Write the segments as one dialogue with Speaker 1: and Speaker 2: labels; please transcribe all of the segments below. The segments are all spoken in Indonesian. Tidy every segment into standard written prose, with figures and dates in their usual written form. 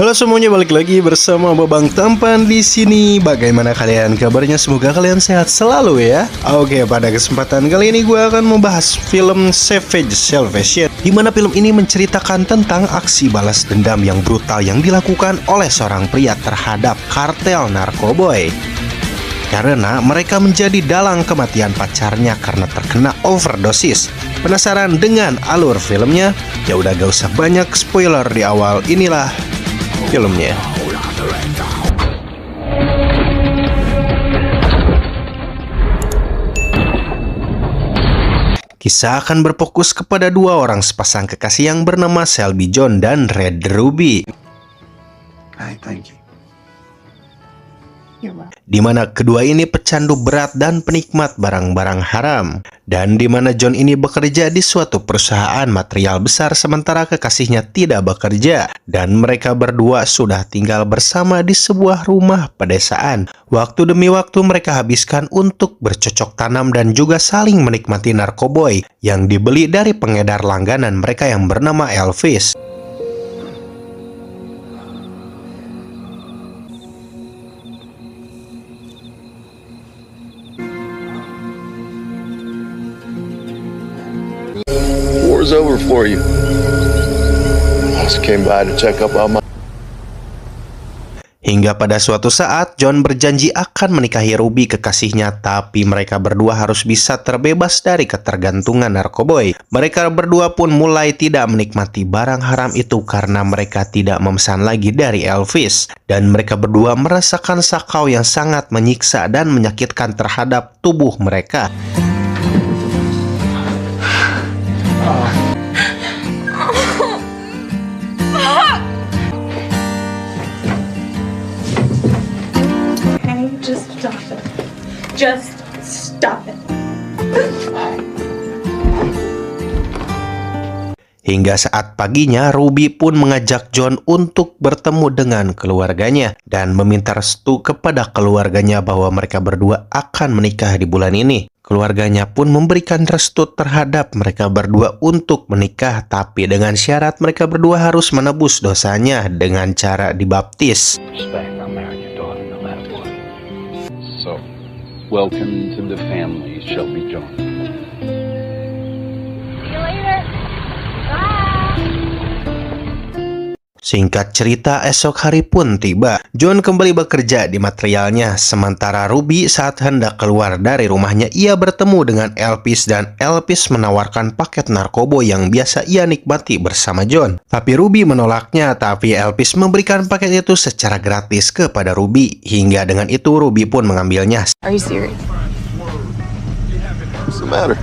Speaker 1: Halo semuanya, balik lagi bersama Babang Tampan di sini. Bagaimana kalian kabarnya? Semoga kalian sehat selalu ya. Oke, pada kesempatan kali ini gue akan membahas film Savage Salvation, di mana film ini menceritakan tentang aksi balas dendam yang brutal yang dilakukan oleh seorang pria terhadap kartel narkoboy. Karena mereka menjadi dalang kematian pacarnya karena terkena overdosis. Penasaran dengan alur filmnya? Ya udah, gak usah banyak spoiler di awal, inilah filmnya. Kisah akan berfokus kepada dua orang sepasang kekasih yang bernama Shelby John dan Red Ruby.
Speaker 2: Thank you.
Speaker 1: Di mana kedua ini pecandu berat dan penikmat barang-barang haram, dan di mana John ini bekerja di suatu perusahaan material besar sementara kekasihnya tidak bekerja, dan mereka berdua sudah tinggal bersama di sebuah rumah pedesaan. Waktu demi waktu mereka habiskan untuk bercocok tanam dan juga saling menikmati narkoboy yang dibeli dari pengedar langganan mereka yang bernama Elvis.
Speaker 2: War's over for you. I just came by to check up on my...
Speaker 1: Hingga pada suatu saat, John berjanji akan menikahi Ruby kekasihnya, tapi mereka berdua harus bisa terbebas dari ketergantungan narkoboy. Mereka berdua pun mulai tidak menikmati barang haram itu karena mereka tidak memesan lagi dari Elvis. Dan mereka berdua merasakan sakau yang sangat menyiksa dan menyakitkan terhadap tubuh mereka.
Speaker 3: Just stop it. Just stop it.
Speaker 1: Hingga saat paginya, Ruby pun mengajak John untuk bertemu dengan keluarganya dan meminta restu kepada keluarganya bahwa mereka berdua akan menikah di bulan ini. Keluarganya pun memberikan restu terhadap mereka berdua untuk menikah, tapi dengan syarat mereka berdua harus menebus dosanya dengan cara dibaptis.
Speaker 4: So, welcome to the family, Shelby John.
Speaker 3: See you later. Bye.
Speaker 1: Singkat cerita, esok hari pun tiba. John kembali bekerja di materialnya, sementara Ruby saat hendak keluar dari rumahnya, ia bertemu dengan Elvis dan Elvis menawarkan paket narkoba yang biasa ia nikmati bersama John. Tapi Ruby menolaknya, tapi Elvis memberikan paket itu secara gratis kepada Ruby. Hingga dengan itu Ruby pun mengambilnya.
Speaker 5: Are you serious?
Speaker 2: What's the matter?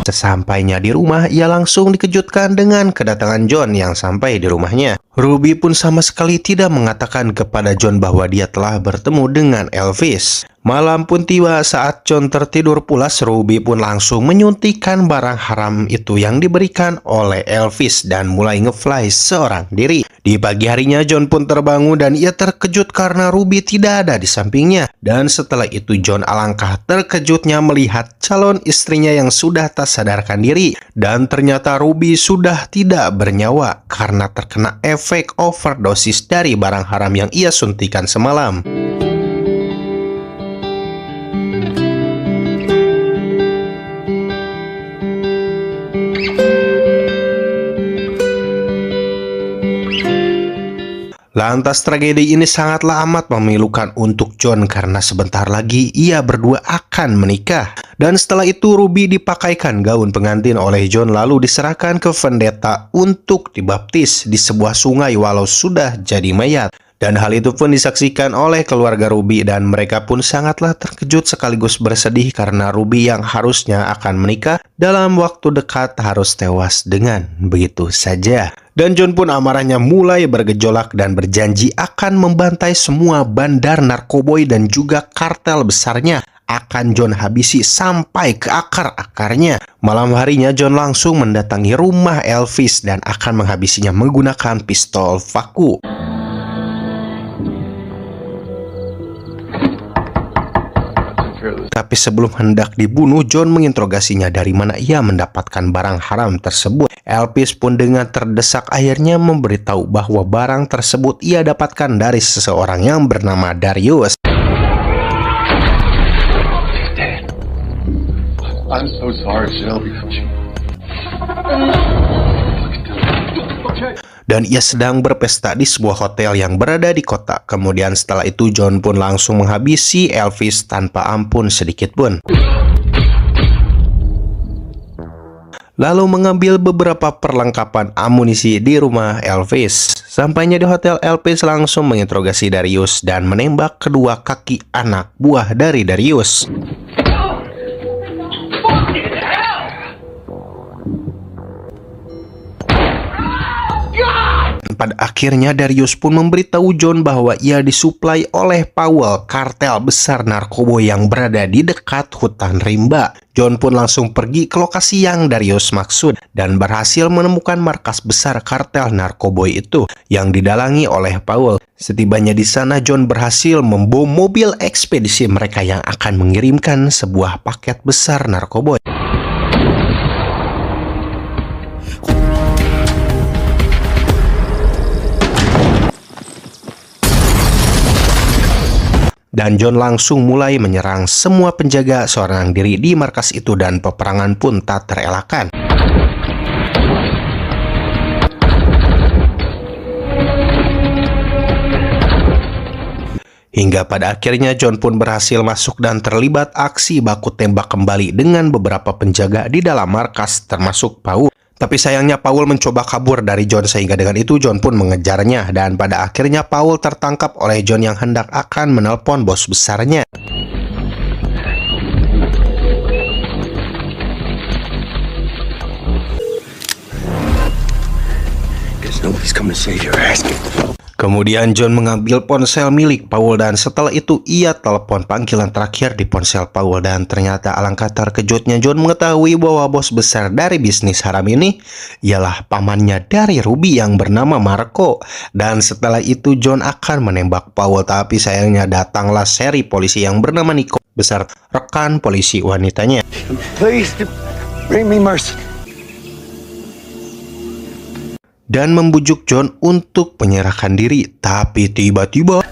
Speaker 1: Sesampainya di rumah, ia langsung dikejutkan dengan kedatangan John yang sampai di rumahnya. Ruby pun sama sekali tidak mengatakan kepada John bahwa dia telah bertemu dengan Elvis. Malam pun tiba saat John tertidur pulas, Ruby pun langsung menyuntikkan barang haram itu yang diberikan oleh Elvis dan mulai ngefly seorang diri. Di pagi harinya John pun terbangun dan ia terkejut karena Ruby tidak ada di sampingnya. Dan setelah itu John alangkah terkejutnya melihat calon istrinya yang sudah tak sadarkan diri. Dan ternyata Ruby sudah tidak bernyawa karena terkena efek overdosis dari barang haram yang ia suntikan semalam. Lantas tragedi ini sangatlah amat memilukan untuk John karena sebentar lagi ia berdua akan menikah. Dan setelah itu Ruby dipakaikan gaun pengantin oleh John lalu diserahkan ke pendeta untuk dibaptis di sebuah sungai walau sudah jadi mayat. Dan hal itu pun disaksikan oleh keluarga Ruby dan mereka pun sangatlah terkejut sekaligus bersedih karena Ruby yang harusnya akan menikah dalam waktu dekat harus tewas dengan begitu saja. Dan John pun amarahnya mulai bergejolak dan berjanji akan membantai semua bandar narkoboy dan juga kartel besarnya. Akan John habisi sampai ke akar-akarnya. Malam harinya John langsung mendatangi rumah Elvis dan akan menghabisinya menggunakan pistol vakum.
Speaker 2: care of this.
Speaker 1: Tapi sebelum hendak dibunuh, John menginterogasinya dari mana ia mendapatkan barang haram tersebut. Elvis pun dengan terdesak akhirnya memberitahu bahwa barang tersebut ia dapatkan dari seseorang yang bernama Darius.
Speaker 2: Dad, I'm so sorry, Shelby.
Speaker 1: Dan ia sedang berpesta di sebuah hotel yang berada di kota. Kemudian setelah itu John pun langsung menghabisi Elvis tanpa ampun sedikit pun. Lalu mengambil beberapa perlengkapan amunisi di rumah Elvis. Sampainya di hotel, Elvis langsung menginterogasi Darius dan menembak kedua kaki anak buah dari Darius. Pada akhirnya Darius pun memberitahu John bahwa ia disuplai oleh Powell, kartel besar narkoba yang berada di dekat hutan rimba. John pun langsung pergi ke lokasi yang Darius maksud dan berhasil menemukan markas besar kartel narkoba itu yang didalangi oleh Powell. Setibanya di sana, John berhasil membom mobil ekspedisi mereka yang akan mengirimkan sebuah paket besar narkoba. Dan John langsung mulai menyerang semua penjaga seorang diri di markas itu dan peperangan pun tak terelakkan. Hingga pada akhirnya John pun berhasil masuk dan terlibat aksi baku tembak kembali dengan beberapa penjaga di dalam markas termasuk Paul. Tapi sayangnya Paul mencoba kabur dari John sehingga dengan itu John pun mengejarnya dan pada akhirnya Paul tertangkap oleh John yang hendak akan menelpon bos besarnya.
Speaker 2: Guess nobody's coming to save your ass.
Speaker 1: Kemudian John mengambil ponsel milik Paul dan setelah itu ia telepon panggilan terakhir di ponsel Paul dan ternyata alangkah terkejutnya John mengetahui bahwa bos besar dari bisnis haram ini ialah pamannya dari Ruby yang bernama Marco. Dan setelah itu John akan menembak Paul, tapi sayangnya datanglah seri polisi yang bernama Nico besar rekan polisi wanitanya.
Speaker 2: Please, bring me mercy.
Speaker 1: Dan membujuk John untuk menyerahkan diri. Tapi tiba-tiba,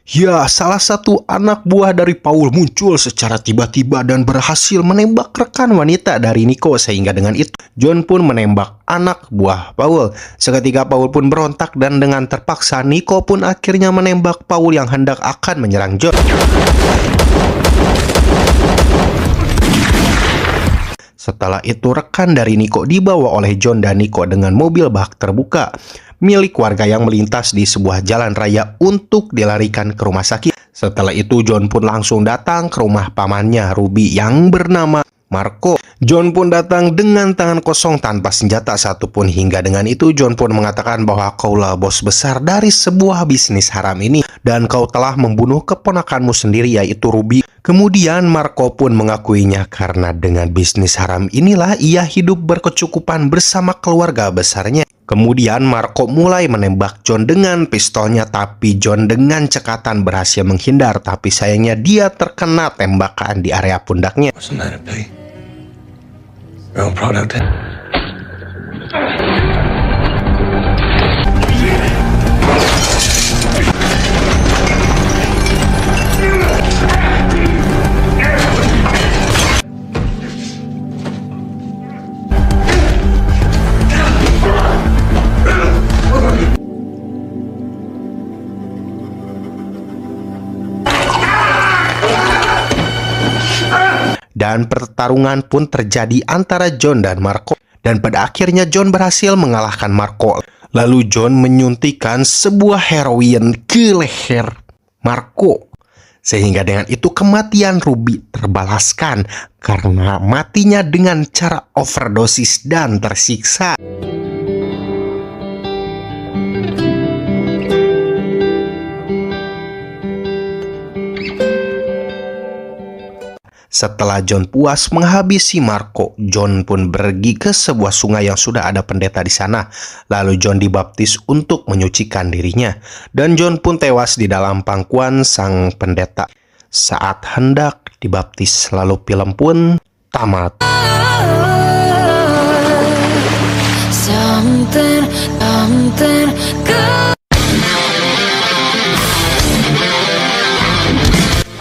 Speaker 1: ya, salah satu anak buah dari Paul muncul secara tiba-tiba dan berhasil menembak rekan wanita dari Nico. Sehingga dengan itu, John pun menembak anak buah Paul. Seketika Paul pun berontak dan dengan terpaksa Nico pun akhirnya menembak Paul yang hendak akan menyerang John. Setelah itu rekan dari Nico dibawa oleh John dan Nico dengan mobil bak terbuka milik warga yang melintas di sebuah jalan raya untuk dilarikan ke rumah sakit. Setelah itu John pun langsung datang ke rumah pamannya Ruby yang bernama Marco. John pun datang dengan tangan kosong tanpa senjata satupun. Hingga dengan itu John pun mengatakan bahwa kaulah bos besar dari sebuah bisnis haram ini dan kau telah membunuh keponakanmu sendiri yaitu Ruby. Kemudian Marco pun mengakuinya karena dengan bisnis haram inilah ia hidup berkecukupan bersama keluarga besarnya. Kemudian Marco mulai menembak John dengan pistolnya, tapi John dengan cekatan berhasil menghindar, tapi sayangnya dia terkena tembakan di area pundaknya.
Speaker 2: Wasn't that a pay? Your own product.
Speaker 1: Dan pertarungan pun terjadi antara John dan Marco. Dan pada akhirnya John berhasil mengalahkan Marco. Lalu John menyuntikkan sebuah heroin ke leher Marco. Sehingga dengan itu kematian Ruby terbalaskan karena matinya dengan cara overdosis dan tersiksa. Setelah John puas menghabisi Marco, John pun pergi ke sebuah sungai yang sudah ada pendeta di sana. Lalu John dibaptis untuk menyucikan dirinya. Dan John pun tewas di dalam pangkuan sang pendeta saat hendak dibaptis. Lalu film pun tamat.
Speaker 5: Something good.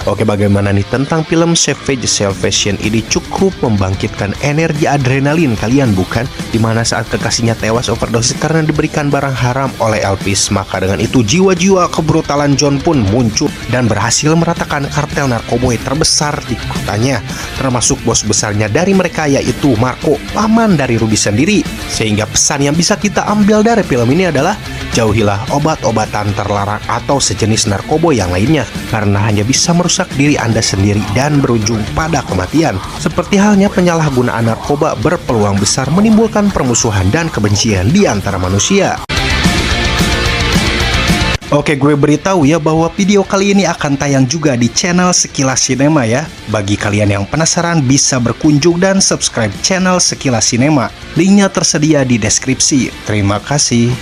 Speaker 1: Oke, bagaimana nih tentang film Savage Salvation ini? Cukup membangkitkan energi adrenalin kalian, bukan? Dimana saat kekasihnya tewas overdosis karena diberikan barang haram oleh Elvis, maka dengan itu jiwa-jiwa kebrutalan John pun muncul dan berhasil meratakan kartel narkoboy terbesar di kotanya, termasuk bos besarnya dari mereka yaitu Marco, paman dari Ruby sendiri. Sehingga pesan yang bisa kita ambil dari film ini adalah jauhilah obat-obatan terlarang atau sejenis narkoboy yang lainnya, karena hanya bisa merusak diri Anda sendiri dan berujung pada kematian. Seperti halnya penyalahgunaan narkoba berpeluang besar menimbulkan permusuhan dan kebencian di antara manusia. Oke, gue beritahu ya bahwa video kali ini akan tayang juga di channel Sekilas Sinema ya. Bagi kalian yang penasaran bisa berkunjung dan subscribe channel Sekilas Sinema. Linknya tersedia di deskripsi. Terima kasih.